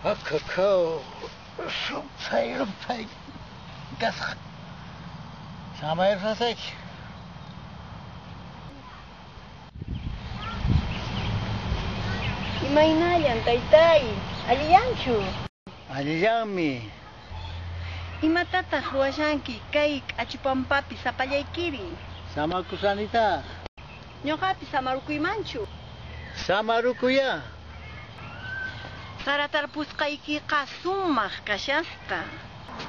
Kakao, rupay, gasak. Sama irasek. Imaynallan, taytay. Alliyanchu. Allillanmi. Imatataq ruwashanki kay k'achipampapi sapallaykiri. Samakusanita. Ñuqapi samarukuymanchu. Samarukuya. Saratarpusqaykiqa sumaq kashasqa.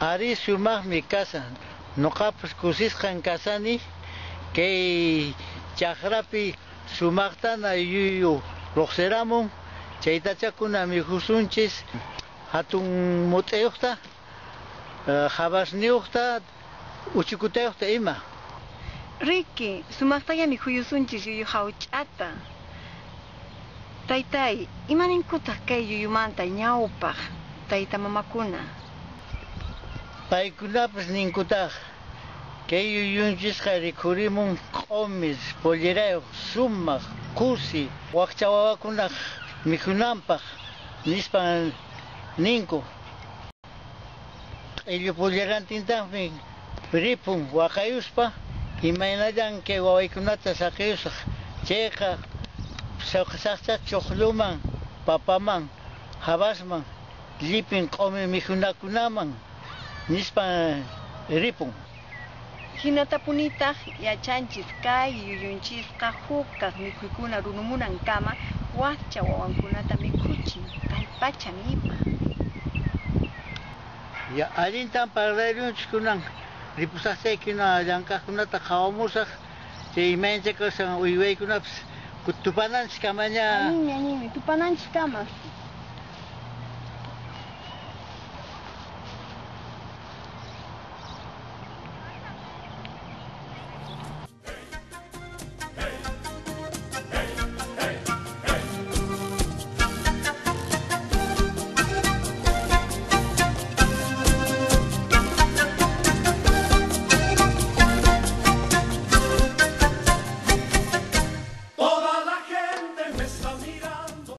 Ari sumaqmi kasan. Nuqapas kusisqan kasani. Kay chaqrapi sumaqtana yuyu ruqsiramun. Chaytachakunami husunchis hatun mut'ayuqta, habasniyuqta, uchikutayuqta ima. Riki, sumaqtallami huyusunchis yuyu hawch'ata. Taytay, imaninkutaq kay yuyumanta ñawpaq tayta mamakuna? Paykunapas ninkutaq kay yuyunchisqa rikhurimun q'umis, pollirayuq, sumaq, kusi, wakcha wawakunaq mikhunanpaq nispan ninku. Q'illu pullirantintaqmi ripun waqayuspa imaynallan kay wawaykunata saqiyusaq chayqa saqsa chuqlluman, papaman, habasman, llipin q'umi mikhunakunaman nispan ripun. Hinatapunitaq yachanchis kay yuyunchisqa hukaq mikhuykuna runumunankama wakcha wawankunata mikhuchin kay pachan ima. Ya allintan parlayrunchis kunan ripusaqsaykuna llankaqkunata qawamusaq chay imaynchakasan uywaykunapas tupananchis kamaña. Animi, tupananchis kama.